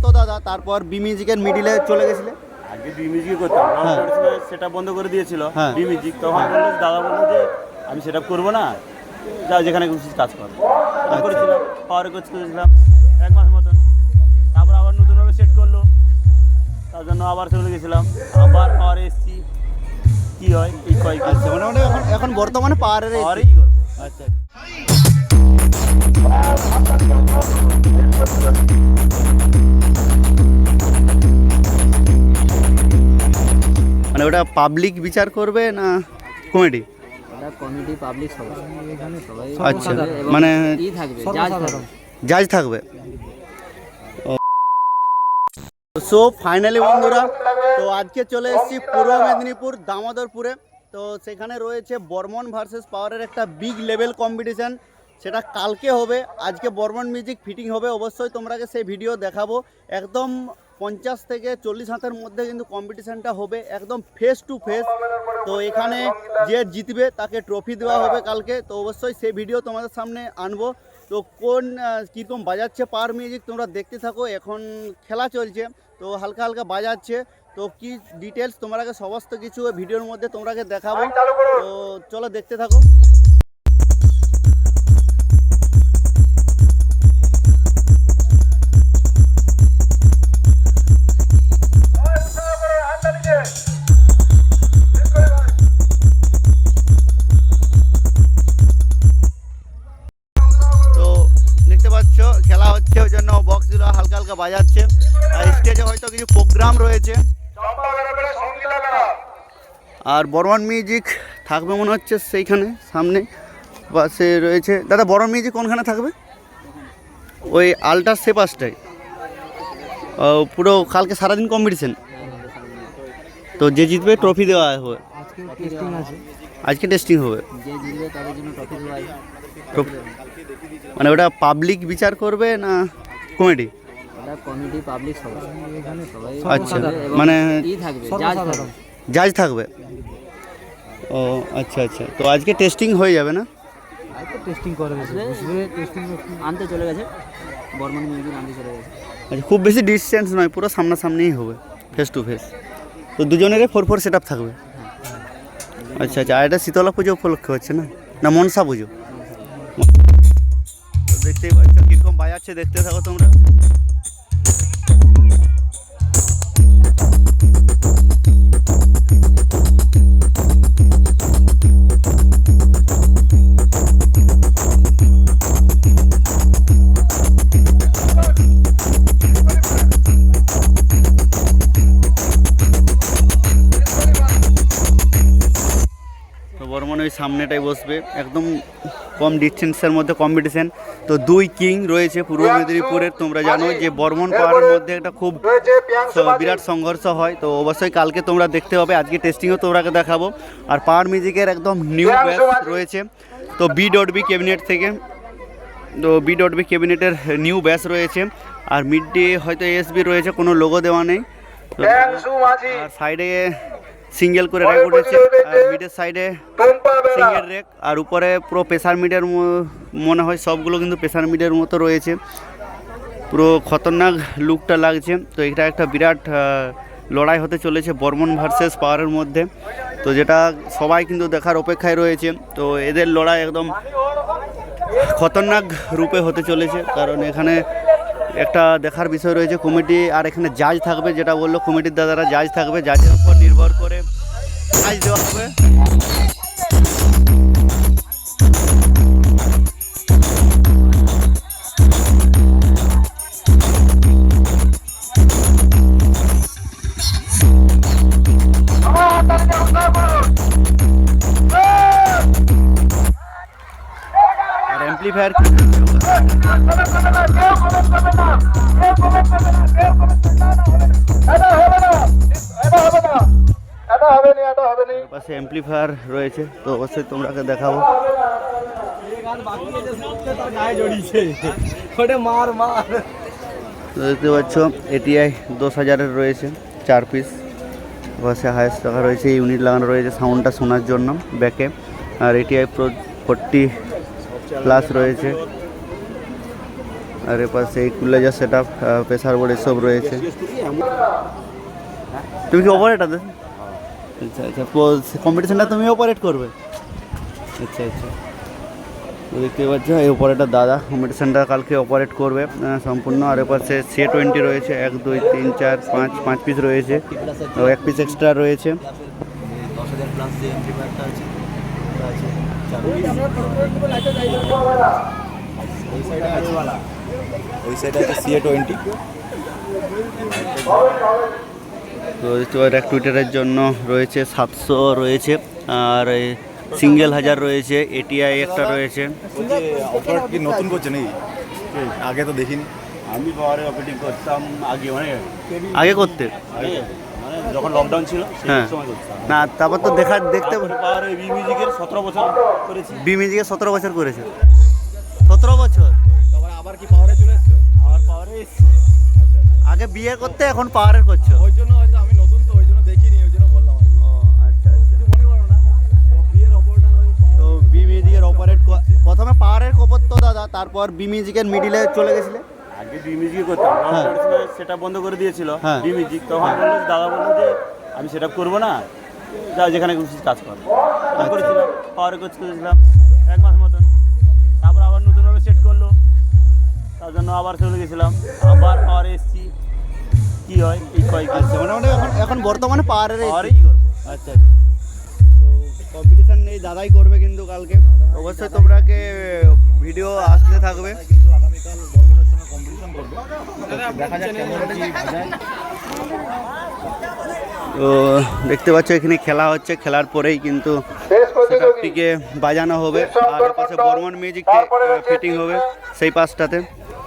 তো দাদা তারপর বি মিউজিকের মিডিলে চলে গেছিলে। আগে বি মিউজিক করতাম, সেটা বন্ধ করে দিয়েছিল বি মিউজিক। তখন বললো, দাদা বললো যে আমি সেটা করবো না, যা যেখানে খুশি কাজ করো। করেছিলাম, পাওয়ারে কোচ করেছিলাম 1 মাস মতন। তারপর আবার নতুনভাবে সেট করলো, তার জন্য আবার চলে গেছিলাম, আবার পাওয়ারে এসেছি। কী হয় এই কয়েক আচ্ছা, মানে এখন বর্তমানে পাওয়ারের পাওয়ারেই করবো। আচ্ছা, মানে ওটা পাবলিক বিচার করবে না কমেডি? কমেডি পাবলিক সবাই আচ্ছা, মানে জাজ থাকবে। সো ফাইনালি বন্ধুরা, তো আজকে চলে এসেছি পূর্ব মেদিনীপুর দামোদরপুরে। তো সেখানে রয়েছে বর্মন ভার্সেস পাওয়ারের একটা বিগ লেভেল কম্পিটিশান। সেটা কালকে হবে, আজকে বর্মন মিউজিক ফিটিং হবে। অবশ্যই তোমরাকে সেই ভিডিও দেখাবো। একদম 50 থেকে 40 হাতের মধ্যে কিন্তু কম্পিটিশানটা হবে, একদম ফেস টু ফেস। তো এখানে যে জিতবে তাকে ট্রফি দেওয়া হবে কালকে। তো অবশ্যই সেই ভিডিও তোমাদের সামনে আনবো। তো কোন কীরকম বাজাচ্ছে পাওয়ার মিউজিক তোমরা দেখতে থাকো। এখন খেলা চলছে, তো হালকা হালকা বাজাচ্ছে। তো কি ডিটেলস তোমরাকে সমস্ত কিছু ভিডিওর মধ্যে তোমরাকে দেখাবো। তো চলো দেখতে থাকো। খেলা হচ্ছে, ওই জন্য বক্সগুলো হালকা হালকা বাজাচ্ছে। আর স্টেজে হয়তো কিছু প্রোগ্রাম রয়েছে। আর বর্মন মিউজিক থাকবে মনে হচ্ছে সেইখানে সামনে পাশে রয়েছে। দাদা বর্মন মিউজিক কোনখানে থাকবে? ওই আল্টার সে পাশটায়। পুরো কালকে সারাদিন কম্পিটিশন। তো যে জিতবে ট্রফি দেওয়া হবে। আজকে টেস্টিং হবে, মানে ওটা পাবলিক বিচার করবে না কমেডি? কমেডি পাবলিক সবাই। আচ্ছা, মানে জাজ থাকবে। ও আচ্ছা আচ্ছা, তো আজকে টেস্টিং হয়ে যাবে না? টেস্টিং করে আনতে চলে গেছে, বর্মন মিউজিক আনতে চলে গেছে। আচ্ছা, খুব বেশি ডিস্টেন্স নয়, পুরো সামনাসামনিই হবে, ফেস টু ফেস। তো দুজনেরই 4 সেট আপ থাকবে। আচ্ছা আচ্ছা, আর এটা শীতলা পুজো উপলক্ষে হচ্ছে না, না মনসা পুজো? দেখতেই পাচ্ছ কীরকম বাজাচ্ছে, দেখতে থাকো তোমরা। বর্মন ওই সামনেটাই বসবে, একদম কম ডিস্টেন্সের মধ্যে কম্পিটিশন। তো 2 কিং রয়েছে পূর্ব মেদিনীপুরের। তোমরা জানো যে বর্মন পাওয়ারের মধ্যে একটা খুব বিরাট সংঘর্ষ হয়। তো অবশ্যই কালকে তোমরা দেখতে পাবে, আজকে টেস্টিংও তোমরাকে দেখাবো। আর পাওয়ার মিউজিকের একদম নিউ ব্যাচ রয়েছে, তো বি.বি ক্যাবিনেট থেকে। তো বি.বি ক্যাবিনেটের নিউ ব্যাচ রয়েছে। আর মিড ডে হয়তো এসবি রয়েছে, কোনো লোগো দেওয়া নেই। আর সাইডে সিঙ্গেল করে র্যাক উঠেছে, আর মিডের সাইডে সিঙ্গেল র্যাক। আর উপরে পুরো প্রেসার মিডের মনে হয় সবগুলো কিন্তু প্রেসার মিডের মতো রয়েছে, পুরো খতরনাক লুকটা লাগছে। তো এটা একটা বিরাট লড়াই হতে চলেছে বর্মন ভার্সেস পাওয়ারের মধ্যে, তো যেটা সবাই কিন্তু দেখার অপেক্ষায় রয়েছে। তো এদের লড়াই একদম খতরনাক রূপে হতে চলেছে, কারণ এখানে একটা দেখার বিষয় রয়েছে কমিটি। আর এখানে জাজ থাকবে, যেটা বললো কমিটির দাদারা, জাজ থাকবে, জাজের উপর নির্ভর করে জাজ দেওয়া হবে। আর অ্যাম্পলিফায়ার পাশে অ্যাম্পলিফায়ার রয়েছে, তো অবশ্যই তোমরাকে দেখাবো। দেখতে পাচ্ছ এটিআই 10,000-এর রয়েছে 4 পিস। পাশে হায়েস্ট রাখা রয়েছে, ইউনিট লাগানো রয়েছে সাউন্ডটা শোনার জন্য ব্যাকে। আর এটিআই প্রো 40+ রয়েছে। আর এর পাশে equaliser set up, pressure board এসব রয়েছে। তুমি কি অপারেটার? আচ্ছা আচ্ছা, কম্পিটিশনটা তুমি অপারেট করবে? আচ্ছা আচ্ছা, তো দেখতে পাচ্ছ এই অপারেটার দাদা কম্পিটিশনটা কালকে অপারেট করবে সম্পূর্ণ। আর এর পাশে C20 রয়েছে 1 2 3 4 5 5 পিস রয়েছে, তো 1 পিস এক্সট্রা রয়েছে। 10,000 প্লাস যে এমপ্লিফায়ারটা আছে ওই সাইডে আছে CA20। তো টুইটারের জন্য রয়েছে 700 রয়েছে, আর সিঙ্গেল 1000 রয়েছে, ATI একটা রয়েছে। অপারেট কি নতুন করছে নাকি? আগে তো দেখিনি। আমি পাওয়ারে অপারেটিং করতাম আগে, মানে আগে করতে মানে যখন লকডাউন ছিল সেই হ্যাঁ। সময় করতাম। না, তারপর তো দেখতে পাওয়ারে বি মিউজিকের 17 বছর করেছি। বি মিউজিকে 17 বছর করেছে। 17 বছর তারপরে আবার কি পাওয়ারে চলে এসছো? আমার পাওয়ারে আগে বিয়ে করতে, এখন পাওয়ারের করছো? ওই জন্য হয়তো আমি নতুন তো ওই জন্য দেখিনি, ওই জন্য বললাম আর কি। ও আচ্ছা আচ্ছা। কিছু মনে করো না, বিয়ের অপারেটর তো বি মিউজিকের অপারেট প্রথমে পাওয়ারের করতো দাদা, তারপর বি মিউজিকের মিডিলে চলে গেছিলে? আগে বি মিউজিকে করতাম, হ্যাঁ। সেটা বন্ধ করে দিয়েছিল হ্যাঁ। বি মিউজিক। তখন বললো, দাদা বললো যে আমি সেটা করবো না, যা যেখানে খুশি কাজ কর। আমি করেছিলাম, পাওয়ারে কোচ করেছিলাম 1 মাস মতন। তারপর আবার নতুনভাবে সেট করলো, তার জন্য আবার চলে গেছিলাম, আবার পাওয়ারে এসেছি। কি হয় এই কয়েক আচ্ছা, মোটামুটি এখন বর্তমানে পাওয়ারের পাওয়ারেই করবো। আচ্ছা আচ্ছা। তো কম্পিটিশন নেই, দাদাই করবে কিন্তু কালকে। অবশ্যই তোমরাকে ভিডিও আসতে থাকবে। কিন্তু আগামীকাল বর্মনের সঙ্গে কম্পিটিশন করবে, দেখা যাক কেমন কি বাজায়। তো দেখতে পাচ্ছ এখানে খেলা হচ্ছে, খেলার পরেই কিন্তু সেটআপটিকে বাজানো হবে। আর এর পাশে বর্মন মিউজিক ফিটিং হবে সেই পাশটাতে।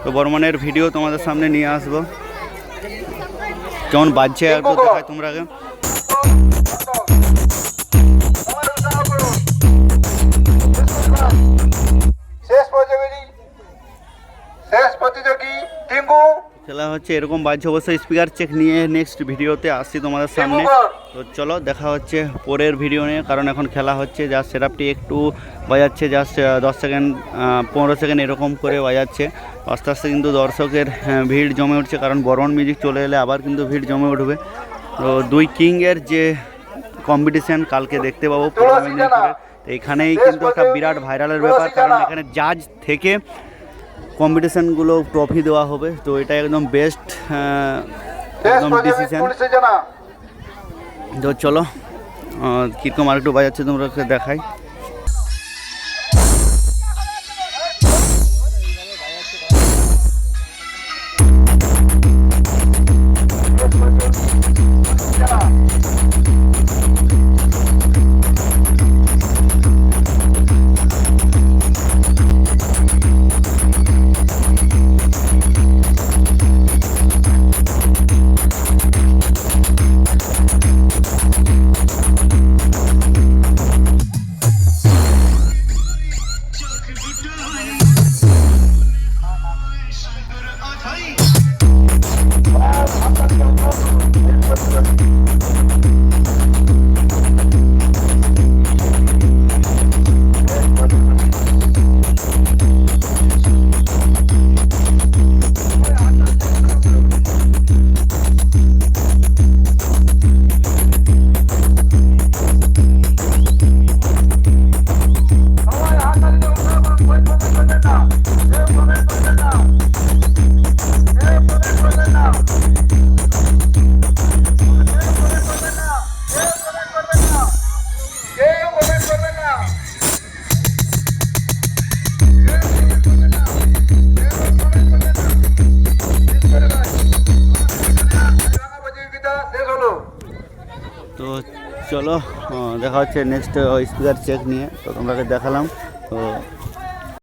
তো বর্মনের ভিডিও তোমাদের সামনে নিয়ে আসবো, কেমন বাজছে একটু দেখায় তোমরাকে। খেলা হচ্ছে এরকম বাজছে, অবশ্যই স্পিকার চেক নিয়ে নেক্সট ভিডিওতে আসছি তোমাদের সামনে। তো চলো দেখা হচ্ছে পরের ভিডিও নিয়ে, কারণ এখন খেলা হচ্ছে। জাস্ট সেটআপটি একটু বাজাচ্ছে, জাস্ট 10 সেকেন্ড 15 সেকেন্ড এরকম করে বাজাচ্ছে। আস্তে আস্তে কিন্তু দর্শকের ভিড় জমে উঠছে, কারণ বর্মন মিউজিক চলে এলে আবার কিন্তু ভিড় জমে উঠবে। তো 2 কিংয়ের যে কম্পিটিশান কালকে দেখতে পাবো পূর্ব মেদিনীপুরে। তো এখানেই কিন্তু একটা বিরাট ভাইরালের ব্যাপার, কারণ এখানে জাজ থেকে কম্পিটিশানগুলো ট্রফি দেওয়া হবে। তো এটা একদম বেস্ট একদম ডিসিশন। তো চলো কীরকম আর একটু বাজাচ্ছে তোমরা দেখাই। তো চলো দেখা হচ্ছে নেক্সট স্পিকার চেক নিয়ে। তো তোমরাকে দেখালাম। তো